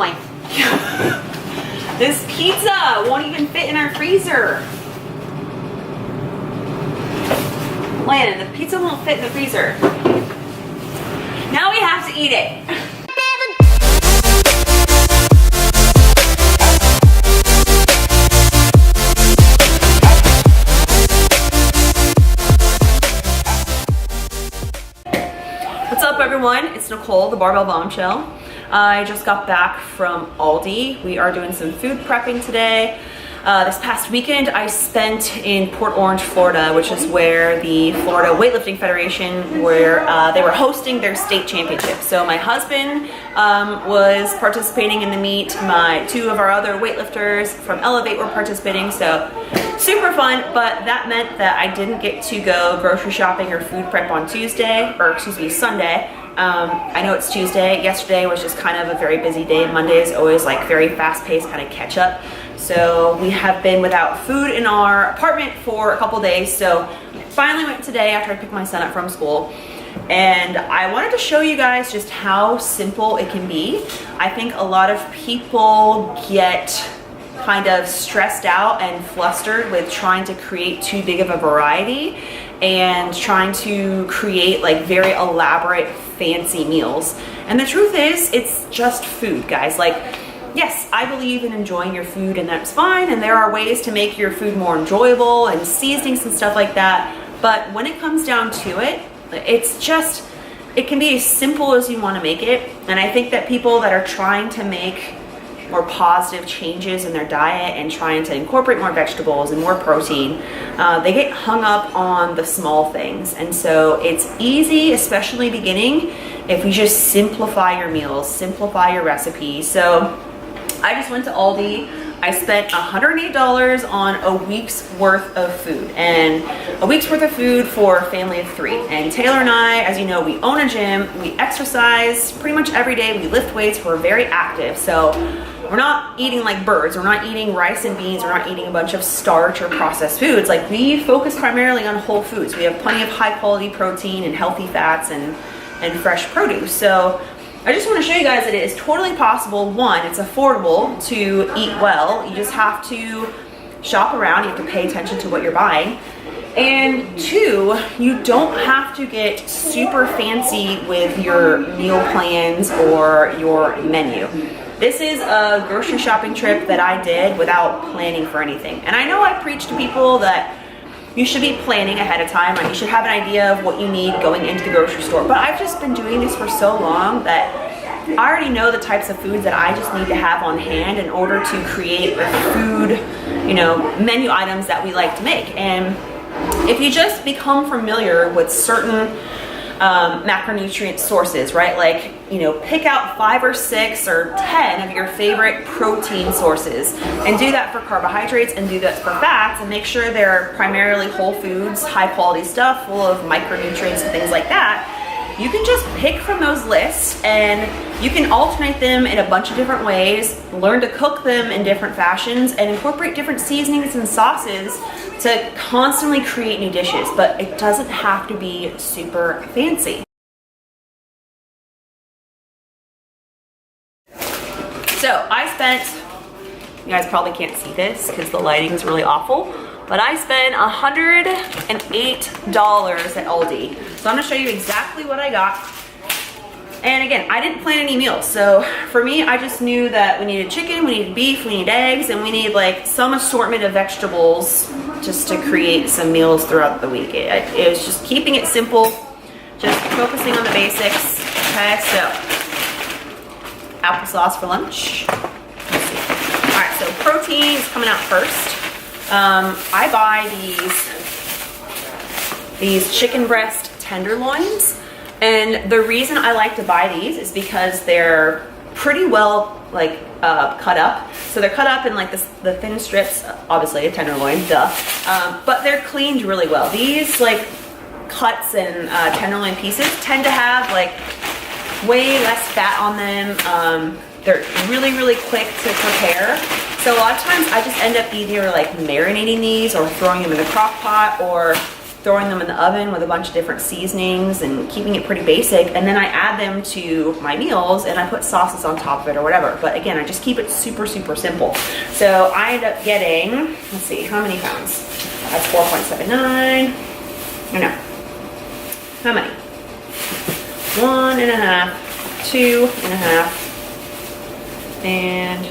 my this pizza won't even fit in our freezer. Landon, the pizza won't fit in the freezer. Now we have to eat it. What's up, everyone? It's Nicole, the Barbell Bombshell. I just got back from Aldi. We are doing some food prepping today. This past weekend I spent in Port Orange, Florida, which is where the Florida Weightlifting Federation, where they were hosting their state championship. So my husband was participating in the meet. Two of our other weightlifters from Elevate were participating. So super fun, but that meant that I didn't get to go grocery shopping or food prep on Tuesday, or excuse me, Sunday. I know it's Tuesday. Yesterday was just kind of a very busy day. Monday is always like very fast-paced kind of catch up. So we have been without food in our apartment for a couple days. So finally went today after I picked my son up from school. And I wanted to show you guys just how simple it can be. I think a lot of people get kind of stressed out and flustered with trying to create too big of a variety and trying to create like very elaborate fancy meals. And the truth is, it's just food, guys. Like, yes, I believe in enjoying your food, and that's fine, and there are ways to make your food more enjoyable and seasonings and stuff like that. But when it comes down to it, it's just, it can be as simple as you want to make it. And I think that people that are trying to make more positive changes in their diet and trying to incorporate more vegetables and more protein, they get hung up on the small things. And so it's easy, especially beginning, if you just simplify your meals, simplify your recipes. So I just went to Aldi. I spent $108 on a week's worth of food, and a week's worth of food for a family of 3. And Taylor and I, as you know, we own a gym, we exercise pretty much every day, we lift weights, we're very active. So we're not eating like birds, we're not eating rice and beans, we're not eating a bunch of starch or processed foods. Like, we focus primarily on whole foods. We have plenty of high quality protein and healthy fats and fresh produce. So I just want to show you guys that it is totally possible. One, it's affordable to eat well. You just have to shop around. You have to pay attention to what you're buying. And 2, you don't have to get super fancy with your meal plans or your menu. This is a grocery shopping trip that I did without planning for anything. And I know I preach to people that you should be planning ahead of time, like you should have an idea of what you need going into the grocery store. But I've just been doing this for so long that I already know the types of foods that I just need to have on hand in order to create the food, menu items that we like to make. And if you just become familiar with certain macronutrient sources, right? Like, pick out 5 or 6 or 10 of your favorite protein sources and do that for carbohydrates and do that for fats, and make sure they're primarily whole foods, high quality stuff full of micronutrients and things like that. You can just pick from those lists and you can alternate them in a bunch of different ways, learn to cook them in different fashions, and incorporate different seasonings and sauces to constantly create new dishes. But it doesn't have to be super fancy. So I spent, you guys probably can't see this because the lighting is really awful, but I spent $108 at Aldi. So I'm gonna show you exactly what I got. And again, I didn't plan any meals. So for me, I just knew that we needed chicken, we needed beef, we need eggs, and we need like some assortment of vegetables just to create some meals throughout the week. It was just keeping it simple, just focusing on the basics. Okay, so applesauce for lunch. Let's see. All right, so protein is coming out first. I buy these chicken breast tenderloins, and the reason I like to buy these is because they're pretty well cut up. So they're cut up in like the thin strips, obviously a tenderloin, duh. But they're cleaned really well. These like cuts and tenderloin pieces tend to have like way less fat on them. They're really, really quick to prepare. So a lot of times I just end up either like marinating these or throwing them in the crock pot or throwing them in the oven with a bunch of different seasonings and keeping it pretty basic. And then I add them to my meals and I put sauces on top of it or whatever. But again, I just keep it super, super simple. So I end up getting, let's see, how many pounds? That's 4.79. No. How many? 1.5, 2.5, and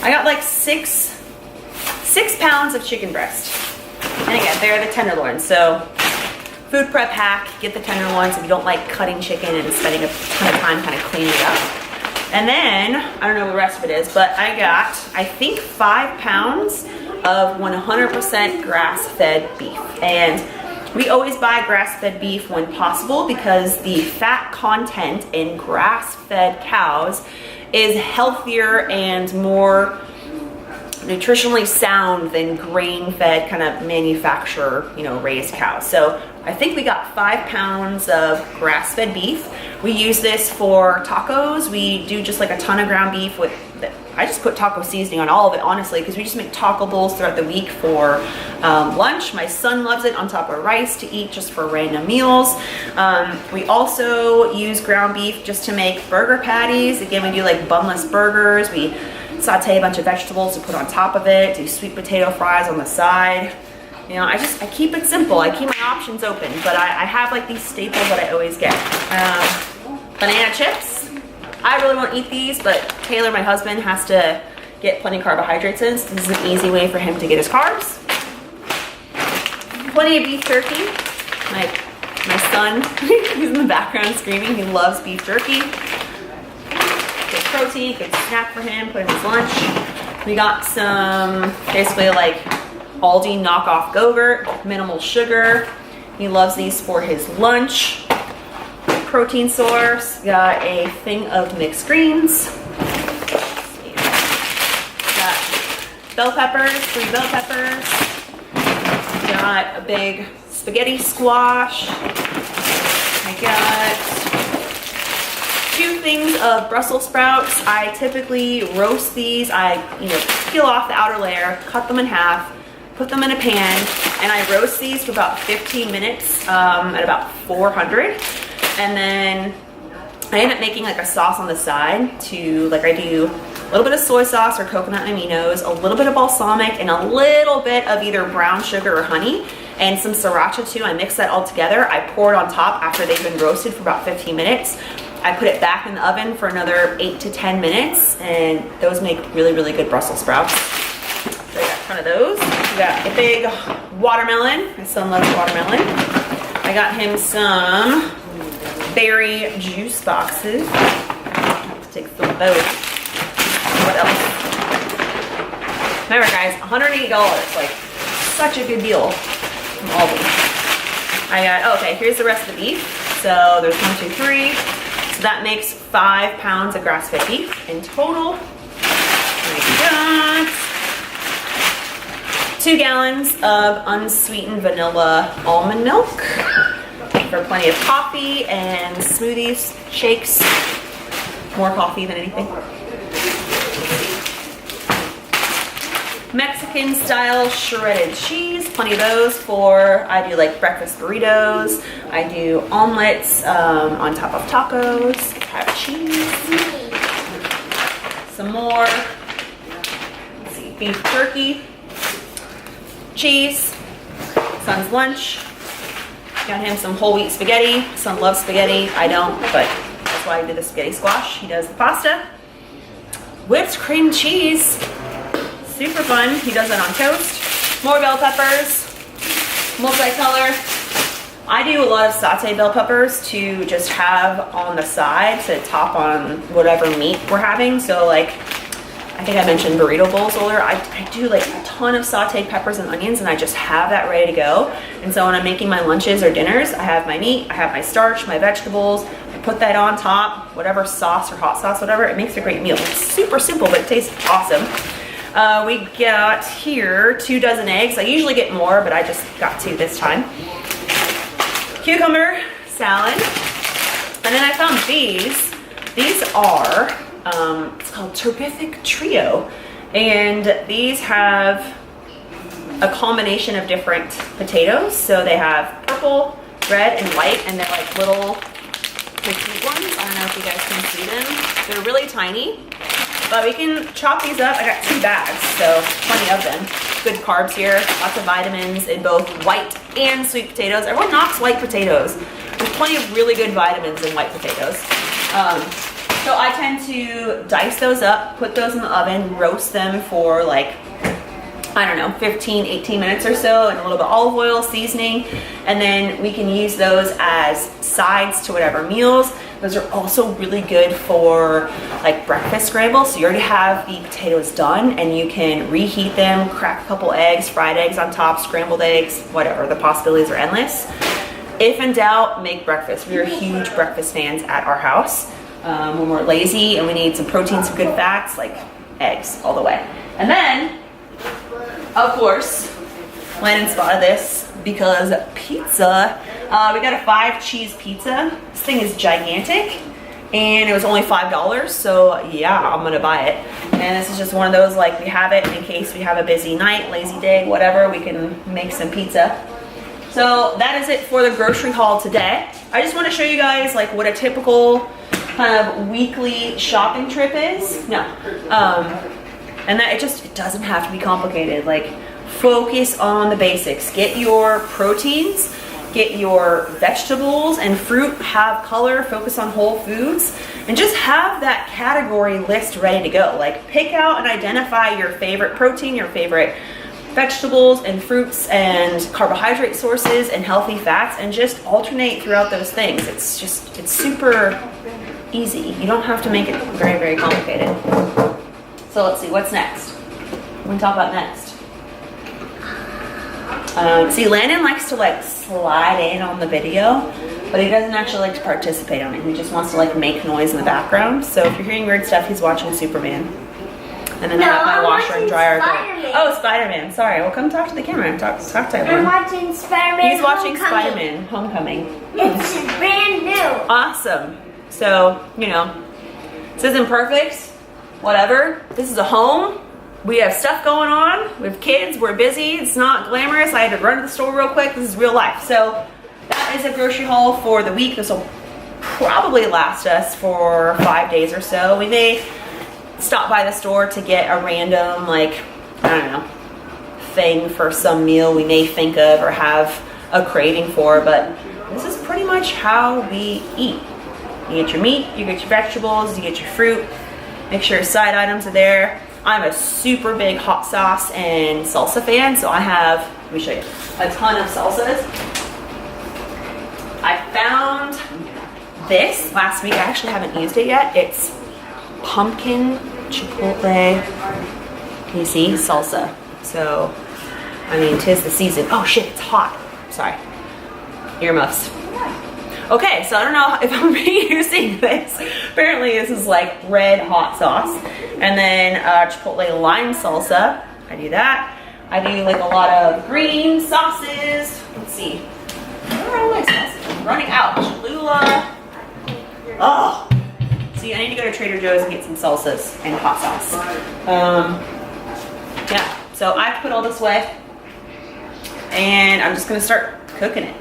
I got like 6 pounds of chicken breast. And again, they're the tenderloins. So food prep hack, get the tenderloins if you don't like cutting chicken and spending a ton of time kind of cleaning it up. And then, I don't know what the rest of it is, but I got, I think 5 pounds of 100% grass-fed beef. And we always buy grass-fed beef when possible because the fat content in grass-fed cows is healthier and more nutritionally sound than grain-fed kind of manufacturer, you know, raised cows. So I think we got 5 pounds of grass-fed beef. We use this for tacos. We do just like a ton of ground beef with, I just put taco seasoning on all of it, honestly, because we just make taco bowls throughout the week for lunch. My son loves it on top of rice to eat just for random meals. We also use ground beef just to make burger patties. Again, we do like bunless burgers. We saute a bunch of vegetables to put on top of it, do sweet potato fries on the side. You know, I keep it simple. I keep my options open, but I have like these staples that I always get. Banana chips. I really won't eat these, but Taylor, my husband, has to get plenty of carbohydrates in. So this is an easy way for him to get his carbs. Plenty of beef jerky. My son, he's in the background screaming. He loves beef jerky. Good protein, good snack for him, put in his lunch. We got some basically like Aldi knockoff Go-Gurt, minimal sugar. He loves these for his lunch. Protein source. Got a thing of mixed greens. Got bell peppers, 3 bell peppers. Got a big spaghetti squash. I got 2 things of Brussels sprouts. I typically roast these. I peel off the outer layer, cut them in half, put them in a pan, and I roast these for about 15 minutes at about 400. And then I end up making like a sauce on the side to, like, I do a little bit of soy sauce or coconut aminos, a little bit of balsamic, and a little bit of either brown sugar or honey, and some sriracha too. I mix that all together. I pour it on top after they've been roasted for about 15 minutes. I put it back in the oven for another 8 to 10 minutes, and those make really, really good Brussels sprouts. So I got a ton of those. We got a big watermelon. My son loves watermelon. I got him some berry juice boxes. Let's take some of those. What else? Remember, guys, $108. Like, such a good deal from Aldi. I got, okay, here's the rest of the beef. So there's 1, 2, 3. So that makes 5 pounds of grass-fed beef in total. I got 2 gallons of unsweetened vanilla almond milk. For plenty of coffee and smoothies, shakes, more coffee than anything. Mexican style shredded cheese, plenty of those for, I do like breakfast burritos, I do omelets on top of tacos, I have cheese, some more, let's see, beef jerky, cheese, son's lunch. Got him some whole wheat spaghetti. Son loves spaghetti. I don't, but that's why I do the spaghetti squash. He does the pasta. Whipped cream cheese. Super fun. He does that on toast. More bell peppers. Multicolor. I do a lot of sauteed bell peppers to just have on the side to top on whatever meat we're having. So like, I think I mentioned burrito bowls earlier. I do like a ton of sauteed peppers and onions, and I just have that ready to go. And so when I'm making my lunches or dinners, I have my meat, I have my starch, my vegetables, I put that on top, whatever sauce or hot sauce, whatever. It makes a great meal. It's super simple, but it tastes awesome. We got here 2 dozen eggs. I usually get more, but I just got 2 this time. Cucumber salad. And then I found these. These are it's called Terrific Trio, and these have a combination of different potatoes. So they have purple, red, and white, and they're like little petite ones. I don't know if you guys can see them. They're really tiny, but we can chop these up. I got 2 bags, so plenty of them. Good carbs here, lots of vitamins in both white and sweet potatoes. Everyone knocks white potatoes. There's plenty of really good vitamins in white potatoes. So I tend to dice those up, put those in the oven, roast them for like, I don't know, 15, 18 minutes or so, and a little bit of olive oil, seasoning, and then we can use those as sides to whatever meals. Those are also really good for like breakfast scrambles. So you already have the potatoes done and you can reheat them, crack a couple eggs, fried eggs on top, scrambled eggs, whatever. The possibilities are endless. If in doubt, make breakfast. We are huge breakfast fans at our house. When we're lazy and we need some protein, some good fats, like eggs all the way. And then, of course, Landon spotted this because pizza. We got a 5 cheese pizza. This thing is gigantic and it was only $5. So yeah, I'm gonna buy it. And this is just one of those, like, we have it in case we have a busy night, lazy day, whatever, we can make some pizza. So that is it for the grocery haul today. I just want to show you guys like what a typical kind of weekly shopping trip is. No. And that it doesn't have to be complicated. Like, focus on the basics. Get your proteins, get your vegetables and fruit, have color, focus on whole foods, and just have that category list ready to go. Like, pick out and identify your favorite protein, your favorite vegetables and fruits and carbohydrate sources and healthy fats, and just alternate throughout those things. It's super easy. You don't have to make it very, very complicated. So let's see, what's next? What can we talk about next? See, Landon likes to like slide in on the video, but he doesn't actually like to participate on it. He just wants to like make noise in the background. So if you're hearing weird stuff, he's watching Superman. And then I got my washer and dryer. Oh, Spider-Man. Sorry. Well, come talk to the camera and talk to everyone. I'm watching Spider-Man. He's watching Spider-Man Homecoming. It's brand new. Awesome. So, you know, this isn't perfect. Whatever. This is a home. We have stuff going on. We have kids. We're busy. It's not glamorous. I had to run to the store real quick. This is real life. So that is a grocery haul for the week. This will probably last us for 5 days or so. We may stop by the store to get a random, like, I don't know, thing for some meal we may think of or have a craving for, but this is pretty much how we eat. You get your meat, you get your vegetables, you get your fruit, make sure your side items are there. I'm a super big hot sauce and salsa fan, so I have, let me show you, a ton of salsas. I found this last week. I actually haven't used it yet. It's pumpkin chipotle, you see, salsa. So, I mean, 'tis the season. Oh shit, it's hot. Sorry. Earmuffs. Okay, so I don't know if I'm reusing this. Apparently this is like red hot sauce. And then chipotle lime salsa. I do that. I do like a lot of green sauces. Let's see. Where are all my sauces? I'm running out. Cholula. Oh. See, I need to go to Trader Joe's and get some salsas and hot sauce. Yeah, so I put all this away and I'm just gonna start cooking it.